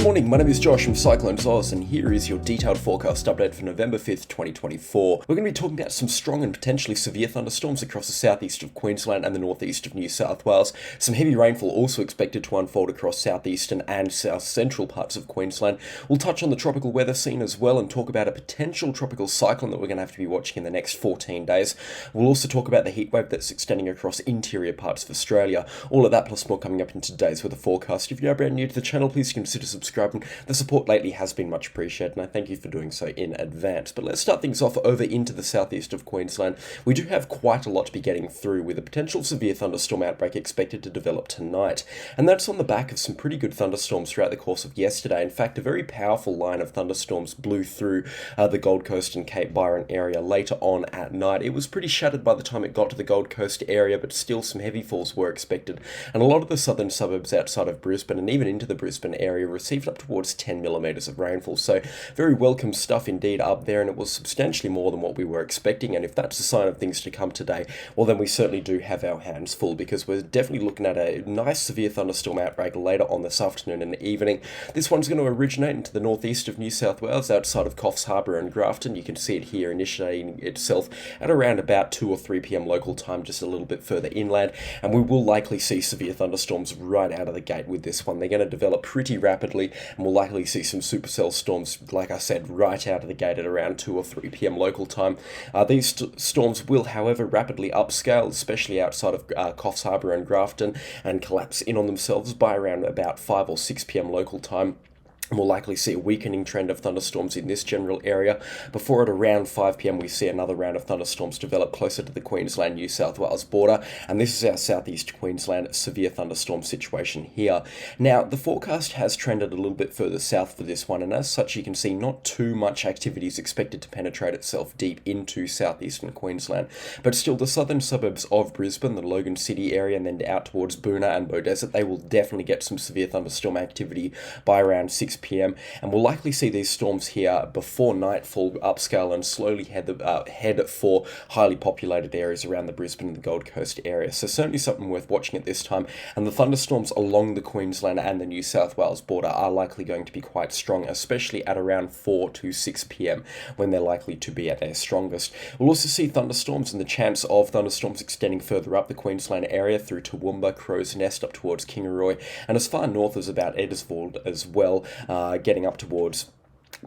morning, my name is Josh from CyclonesOZ, and here is your detailed forecast update for November 5th, 2024. We're going to be talking about some strong and potentially severe thunderstorms across the southeast of Queensland and the northeast of New South Wales. Some heavy rainfall also expected to unfold across southeastern and south central parts of Queensland. We'll touch on the tropical weather scene as well and talk about a potential tropical cyclone that we're going to have to be watching in the next 14 days. We'll also talk about the heatwave that's extending across interior parts of Australia. All of that plus more coming up in today's weather forecast. If you are brand new to the channel, please consider subscribing. The support lately has been much appreciated, and I thank you for doing so in advance. But let's start things off over into the southeast of Queensland. We do have quite a lot to be getting through, with a potential severe thunderstorm outbreak expected to develop tonight. And that's on the back of some pretty good thunderstorms throughout the course of yesterday. In fact, a very powerful line of thunderstorms blew through the Gold Coast and Cape Byron area later on at night. It was pretty shattered by the time it got to the Gold Coast area, but still some heavy falls were expected. And a lot of the southern suburbs outside of Brisbane and even into the Brisbane area received up towards 10 millimetres of rainfall. So very welcome stuff indeed up there, and it was substantially more than what we were expecting. And if that's a sign of things to come today, well then we certainly do have our hands full, because we're definitely looking at a nice severe thunderstorm outbreak later on this afternoon and evening. This one's going to originate into the northeast of New South Wales outside of Coffs Harbour and Grafton. You can see it here initiating itself at around about 2 or 3 p.m. local time, just a little bit further inland, and we will likely see severe thunderstorms right out of the gate with this one. They're going to develop pretty rapidly, and we'll likely see some supercell storms, like I said, right out of the gate at around 2 or 3 p.m. local time. These storms will, however, rapidly upscale, especially outside of Coffs Harbour and Grafton, and collapse in on themselves by around about 5 or 6 p.m. local time. We'll likely see a weakening trend of thunderstorms in this general area before at around 5 p.m. we see another round of thunderstorms develop closer to the Queensland-New South Wales border, and this is our southeast Queensland severe thunderstorm situation here. Now, the forecast has trended a little bit further south for this one, and as such you can see not too much activity is expected to penetrate itself deep into southeastern Queensland, but still the southern suburbs of Brisbane, the Logan City area, and then out towards Boonah and Beaudesert, they will definitely get some severe thunderstorm activity by around 6 p.m. and we'll likely see these storms here before nightfall upscale and slowly head for highly populated areas around the Brisbane and the Gold Coast area. So certainly something worth watching at this time, and the thunderstorms along the Queensland and the New South Wales border are likely going to be quite strong, especially at around 4 to 6 p.m. when they're likely to be at their strongest. We'll also see thunderstorms and the chance of thunderstorms extending further up the Queensland area through Toowoomba, Crow's Nest up towards Kingaroy, and as far north as about Edgersfield as well, getting up towards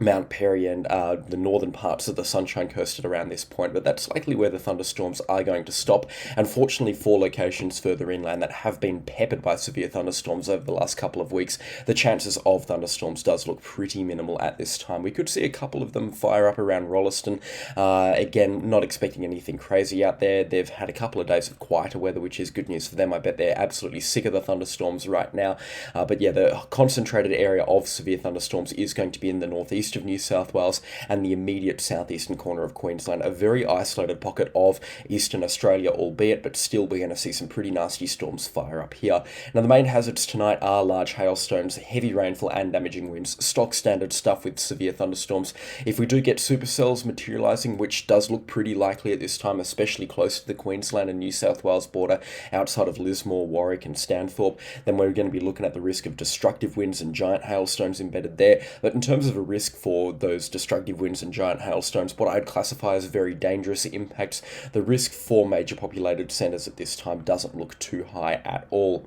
Mount Perry and the northern parts of the Sunshine Coast at around this point, but that's likely where the thunderstorms are going to stop. Unfortunately, for locations further inland that have been peppered by severe thunderstorms over the last couple of weeks, the chances of thunderstorms does look pretty minimal at this time. We could see a couple of them fire up around Rolleston. Again, not expecting anything crazy out there. They've had a couple of days of quieter weather, which is good news for them. I bet they're absolutely sick of the thunderstorms right now. But yeah, the concentrated area of severe thunderstorms is going to be in the northeast of New South Wales and the immediate southeastern corner of Queensland, a very isolated pocket of eastern Australia albeit, but still we're going to see some pretty nasty storms fire up here. Now the main hazards tonight are large hailstones, heavy rainfall and damaging winds, stock standard stuff with severe thunderstorms. If we do get supercells materialising, which does look pretty likely at this time, especially close to the Queensland and New South Wales border outside of Lismore, Warwick and Stanthorpe, then we're going to be looking at the risk of destructive winds and giant hailstones embedded there. But in terms of a risk for those destructive winds and giant hailstones, what I'd classify as very dangerous impacts, the risk for major populated centres at this time doesn't look too high at all.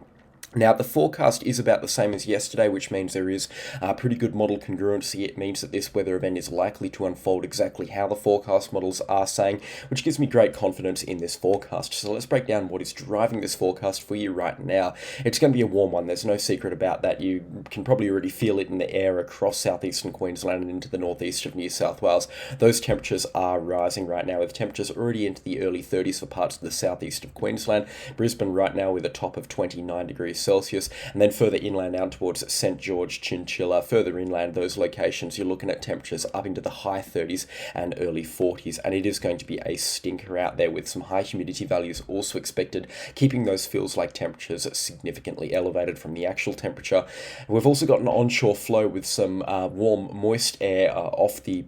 Now, the forecast is about the same as yesterday, which means there is pretty good model congruency. It means that this weather event is likely to unfold exactly how the forecast models are saying, which gives me great confidence in this forecast. So let's break down what is driving this forecast for you right now. It's going to be a warm one. There's no secret about that. You can probably already feel it in the air across southeastern Queensland and into the northeast of New South Wales. Those temperatures are rising right now, with temperatures already into the early 30s for parts of the southeast of Queensland. Brisbane right now with a top of 29 degrees Celsius, and then further inland out towards St George, Chinchilla, further inland those locations, you're looking at temperatures up into the high 30s and early 40s, and it is going to be a stinker out there with some high humidity values also expected, keeping those feels-like temperatures significantly elevated from the actual temperature. We've also got an onshore flow with some warm, moist air off the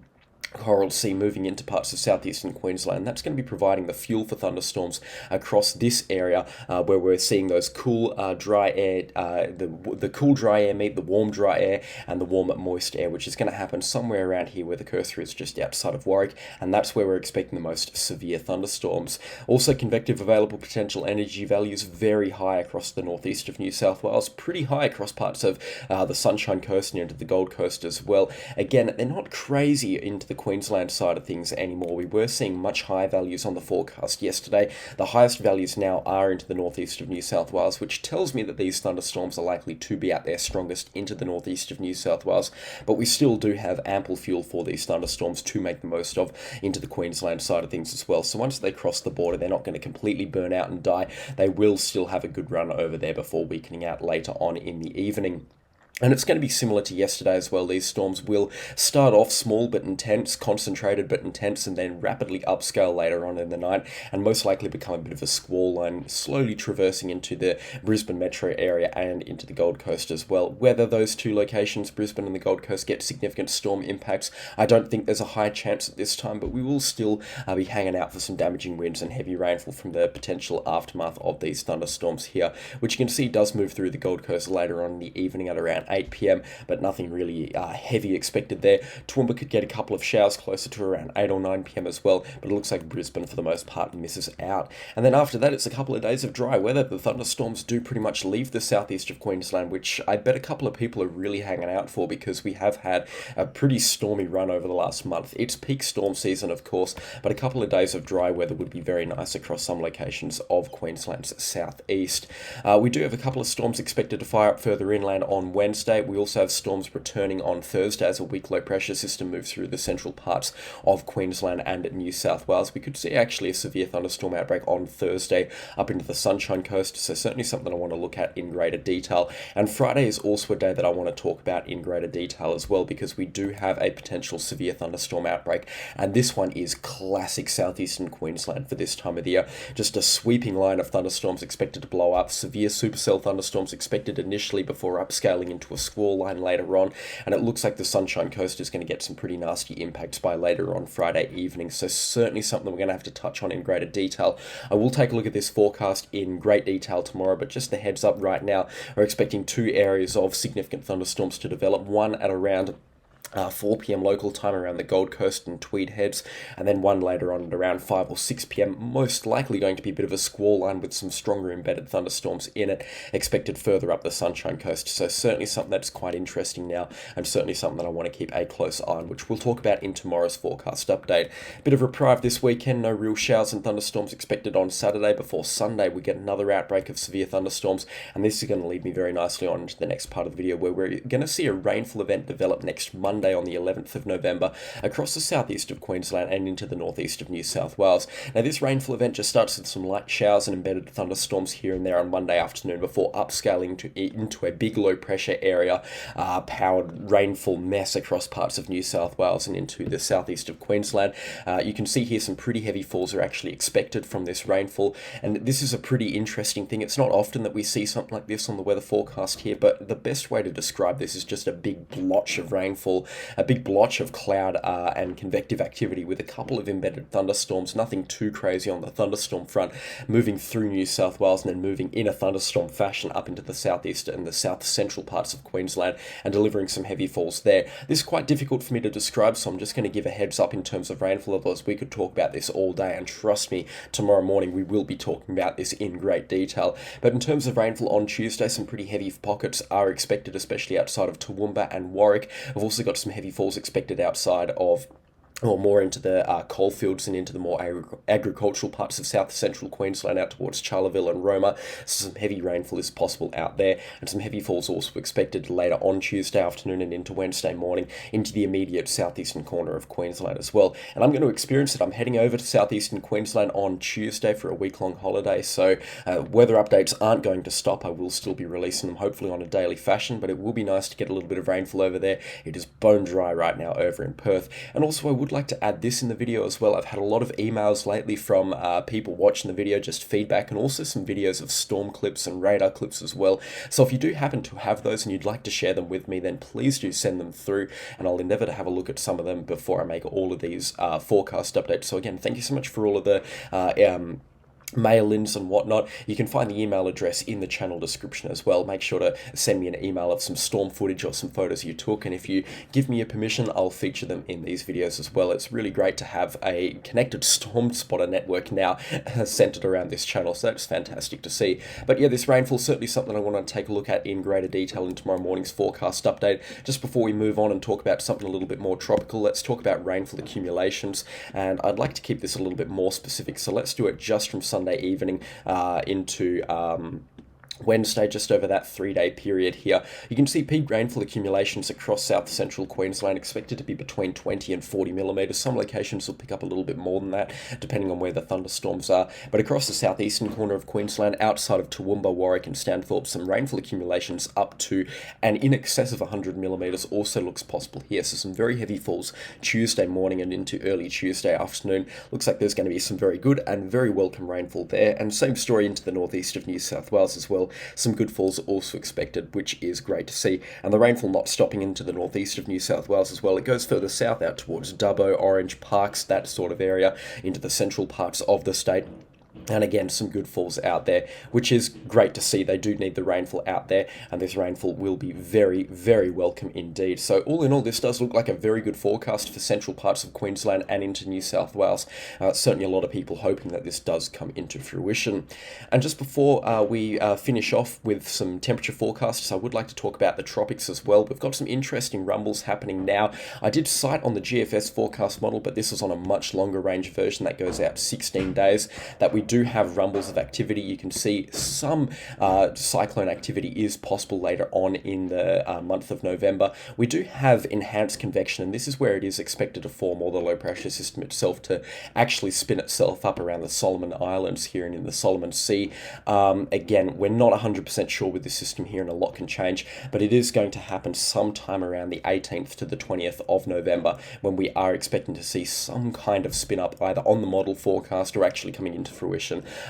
Coral Sea moving into parts of southeastern Queensland. That's going to be providing the fuel for thunderstorms across this area, where we're seeing those cool, dry air, the cool, dry air meet the warm, dry air, and the warm, moist air, which is going to happen somewhere around here where the cursor is just outside of Warwick, and that's where we're expecting the most severe thunderstorms. Also, convective available potential energy values very high across the northeast of New South Wales, pretty high across parts of the Sunshine Coast and into the Gold Coast as well. Again, they're not crazy into the Queensland side of things anymore. We were seeing much higher values on the forecast yesterday. The highest values now are into the northeast of New South Wales, which tells me that these thunderstorms are likely to be at their strongest into the northeast of New South Wales, but we still do have ample fuel for these thunderstorms to make the most of into the Queensland side of things as well. So once they cross the border, they're not going to completely burn out and die. They will still have a good run over there before weakening out later on in the evening. And it's going to be similar to yesterday as well. These storms will start off small but intense, concentrated but intense, and then rapidly upscale later on in the night, and most likely become a bit of a squall line, slowly traversing into the Brisbane metro area and into the Gold Coast as well. Whether those two locations, Brisbane and the Gold Coast, get significant storm impacts, I don't think there's a high chance at this time, but we will still be hanging out for some damaging winds and heavy rainfall from the potential aftermath of these thunderstorms here, which you can see does move through the Gold Coast later on in the evening at around 8 p.m, but nothing really heavy expected there. Toowoomba could get a couple of showers closer to around 8 or 9 p.m. as well, but it looks like Brisbane for the most part misses out. And then after that, it's a couple of days of dry weather. The thunderstorms do pretty much leave the southeast of Queensland, which I bet a couple of people are really hanging out for, because we have had a pretty stormy run over the last month. It's peak storm season, of course, but a couple of days of dry weather would be very nice across some locations of Queensland's southeast. We do have a couple of storms expected to fire up further inland on Wednesday. We also have storms returning on Thursday as a weak low pressure system moves through the central parts of Queensland and New South Wales. We could see actually a severe thunderstorm outbreak on Thursday up into the Sunshine Coast, so certainly something I want to look at in greater detail. And Friday is also a day that I want to talk about in greater detail as well, because we do have a potential severe thunderstorm outbreak, and this one is classic southeastern Queensland for this time of the year. Just a sweeping line of thunderstorms expected to blow up, severe supercell thunderstorms expected initially before upscaling into a squall line later on, and it looks like the Sunshine Coast is going to get some pretty nasty impacts by later on Friday evening, so certainly something we're going to have to touch on in greater detail. I will take a look at this forecast in great detail tomorrow, but just the heads up right now, we're expecting two areas of significant thunderstorms to develop, one at around 4 p.m. local time around the Gold Coast and Tweed Heads, and then one later on at around 5 or 6 p.m, most likely going to be a bit of a squall line with some stronger embedded thunderstorms in it, expected further up the Sunshine Coast. So certainly something that's quite interesting now, and certainly something that I want to keep a close eye on, which we'll talk about in tomorrow's forecast update. Bit of reprieve this weekend, no real showers and thunderstorms expected on Saturday. Before Sunday, we get another outbreak of severe thunderstorms, and this is going to lead me very nicely on into the next part of the video, where we're going to see a rainfall event develop next Monday on the 11th of November across the southeast of Queensland and into the northeast of New South Wales. Now, this rainfall event just starts with some light showers and embedded thunderstorms here and there on Monday afternoon before upscaling into a big low pressure area powered rainfall mess across parts of New South Wales and into the southeast of Queensland. You can see here some pretty heavy falls are actually expected from this rainfall, and this is a pretty interesting thing. It's not often that we see something like this on the weather forecast here, but the best way to describe this is just a big blotch of rainfall, a big blotch of cloud and convective activity with a couple of embedded thunderstorms, nothing too crazy on the thunderstorm front, moving through New South Wales and then moving in a thunderstorm fashion up into the southeast and the south central parts of Queensland and delivering some heavy falls there. This is quite difficult for me to describe, so I'm just going to give a heads up in terms of rainfall levels. We could talk about this all day, and trust me, tomorrow morning we will be talking about this in great detail. But in terms of rainfall on Tuesday, some pretty heavy pockets are expected, especially outside of Toowoomba and Warwick. We've also got some heavy falls expected outside of, or more into the coalfields and into the more agricultural parts of south central Queensland out towards Charleville and Roma. So some heavy rainfall is possible out there, and some heavy falls also expected later on Tuesday afternoon and into Wednesday morning into the immediate southeastern corner of Queensland as well. And I'm going to experience it. I'm heading over to southeastern Queensland on Tuesday for a week-long holiday, so weather updates aren't going to stop. I will still be releasing them hopefully on a daily fashion, but it will be nice to get a little bit of rainfall over there. It is bone dry right now over in Perth, and also I will would like to add this in the video as well. I've had a lot of emails lately from people watching the video, just feedback, and also some videos of storm clips and radar clips as well. So if you do happen to have those and you'd like to share them with me, then please do send them through, and I'll endeavour to have a look at some of them before I make all of these forecast updates. So again, thank you so much for all of the mail-ins and whatnot. You can find the email address in the channel description as well. Make sure to send me an email of some storm footage or some photos you took, and if you give me your permission, I'll feature them in these videos as well. It's really great to have a connected storm spotter network now centered around this channel, so that's fantastic to see. But yeah, this rainfall is certainly something I want to take a look at in greater detail in tomorrow morning's forecast update. Just before we move on and talk about something a little bit more tropical, let's talk about rainfall accumulations, and I'd like to keep this a little bit more specific, so let's do it just from Sunday evening into Wednesday, just over that 3-day period here. You can see peak rainfall accumulations across south central Queensland expected to be between 20 and 40 millimetres. Some locations will pick up a little bit more than that, depending on where the thunderstorms are. But across the southeastern corner of Queensland, outside of Toowoomba, Warwick and Stanthorpe, some rainfall accumulations up to and in excess of 100 millimetres also looks possible here. So some very heavy falls Tuesday morning and into early Tuesday afternoon. Looks like there's going to be some very good and very welcome rainfall there. And same story into the northeast of New South Wales as well. Some good falls are also expected, which is great to see. And the rainfall not stopping into the northeast of New South Wales as well. It goes further south out towards Dubbo, Orange, Parks, that sort of area, into the central parts of the state. And again, some good falls out there, which is great to see. They do need the rainfall out there, and this rainfall will be very, very welcome indeed. So all in all, this does look like a very good forecast for central parts of Queensland and into New South Wales. Certainly a lot of people hoping that this does come into fruition. And just before we finish off with some temperature forecasts, I would like to talk about the tropics as well. We've got some interesting rumbles happening now. I did cite on the GFS forecast model, but this is on a much longer range version that goes out 16 days, that we do have rumbles of activity. You can see some cyclone activity is possible later on in the month of November. We do have enhanced convection, and this is where it is expected to form, or the low pressure system itself to actually spin itself up around the Solomon Islands here and in the Solomon Sea. Again, we're not 100% sure with this system here, and a lot can change, but it is going to happen sometime around the 18th to the 20th of November, when we are expecting to see some kind of spin up either on the model forecast or actually coming into fruition.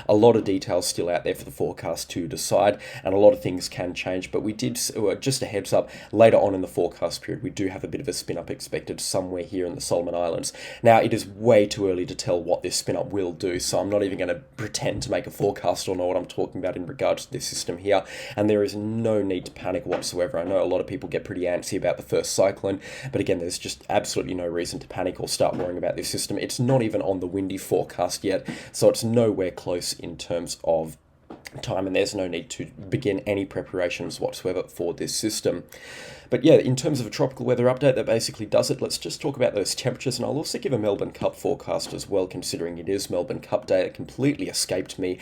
A lot of details still out there for the forecast to decide, and a lot of things can change, but we did, just a heads up, later on in the forecast period, we do have a bit of a spin up expected somewhere here in the Solomon Islands. Now, it is way too early to tell what this spin up will do, so I'm not even going to pretend to make a forecast or know what I'm talking about in regards to this system here, and there is no need to panic whatsoever. I know a lot of people get pretty antsy about the first cyclone, but again, there's just absolutely no reason to panic or start worrying about this system. It's not even on the windy forecast yet, so it's nowhere close in terms of time, and there's no need to begin any preparations whatsoever for this system. But yeah, in terms of a tropical weather update, that basically does it. Let's just talk about those temperatures, and I'll also give a Melbourne Cup forecast as well, considering it is Melbourne Cup Day. It completely escaped me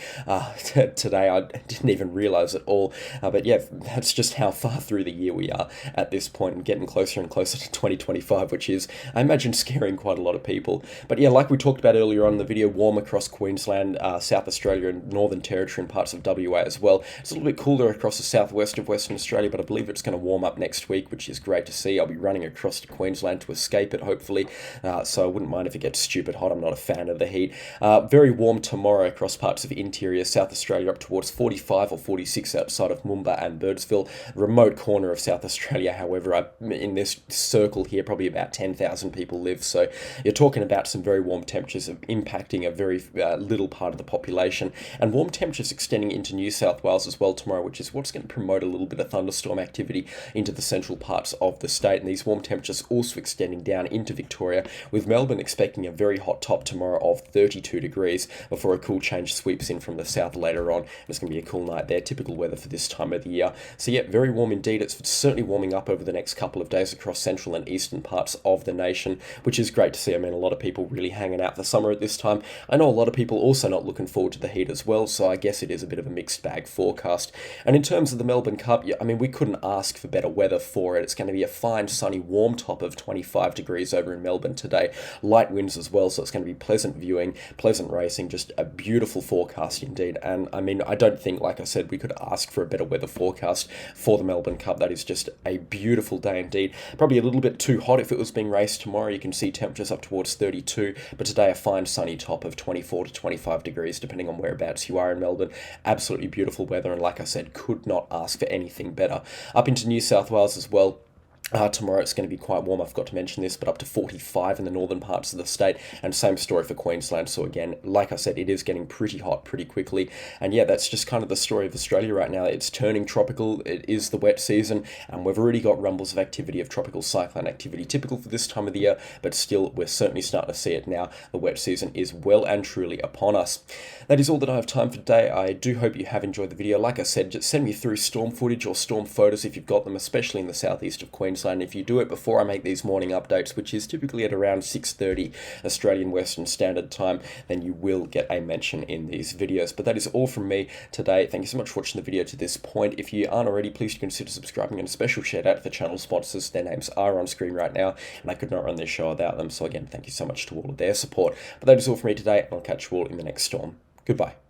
today. I didn't even realise at all. But yeah, that's just how far through the year we are at this point, and getting closer and closer to 2025, which is, I imagine, scaring quite a lot of people. But yeah, like we talked about earlier on in the video, warm across Queensland, South Australia and Northern Territory and parts of WA as well. It's a little bit cooler across the southwest of Western Australia, but I believe it's going to warm up next week, which is great to see. I'll be running across to Queensland to escape it, hopefully, so I wouldn't mind if it gets stupid hot. I'm not a fan of the heat. Very warm tomorrow across parts of interior South Australia, up towards 45 or 46 outside of Moomba and Birdsville. Remote corner of South Australia, however, in this circle here, probably about 10,000 people live, so you're talking about some very warm temperatures impacting a very little part of the population, and warm temperatures extending into New South Wales as well tomorrow, which is what's going to promote a little bit of thunderstorm activity into the central parts of the state, and these warm temperatures also extending down into Victoria, with Melbourne expecting a very hot top tomorrow of 32 degrees before a cool change sweeps in from the south later on. It's going to be a cool night there, typical weather for this time of the year. So yeah, very warm indeed. It's certainly warming up over the next couple of days across central and eastern parts of the nation, which is great to see. I mean, a lot of people really hanging out for summer at this time. I know a lot of people also not looking forward to the heat as well, so I guess it is a bit of a mixed bag forecast. And in terms of the Melbourne Cup, I mean, we couldn't ask for better weather for it. It's going to be a fine, sunny, warm top of 25 degrees over in Melbourne today. Light winds as well, so it's going to be pleasant viewing, pleasant racing, just a beautiful forecast indeed. And I mean, I don't think, like I said, we could ask for a better weather forecast for the Melbourne Cup. That is just a beautiful day indeed. Probably a little bit too hot if it was being raced tomorrow. You can see temperatures up towards 32, but today a fine sunny top of 24 to 25 degrees, depending on whereabouts you are in Melbourne. Absolutely beautiful weather, and like I said, could not ask for anything better. Up into New South Wales as well. Tomorrow it's going to be quite warm, I forgot to mention this, but up to 45 in the northern parts of the state, and same story for Queensland. So again, like I said, it is getting pretty hot pretty quickly, and yeah, that's just kind of the story of Australia right now. It's turning tropical, it is the wet season, and we've already got rumbles of activity, of tropical cyclone activity, typical for this time of the year, but still, we're certainly starting to see it now. The wet season is well and truly upon us. That is all that I have time for today. I do hope you have enjoyed the video. Like I said, just send me through storm footage or storm photos if you've got them, especially in the southeast of Queensland. If you do it before I make these morning updates, which is typically at around 6:30 Australian Western Standard Time, then you will get a mention in these videos. But that is all from me today. Thank you so much for watching the video to this point. If you aren't already, please consider subscribing, and a special shout out to the channel sponsors. Their names are on screen right now, and I could not run this show without them. So again, thank you so much to all of their support. But that is all from me today, and I'll catch you all in the next storm. Goodbye.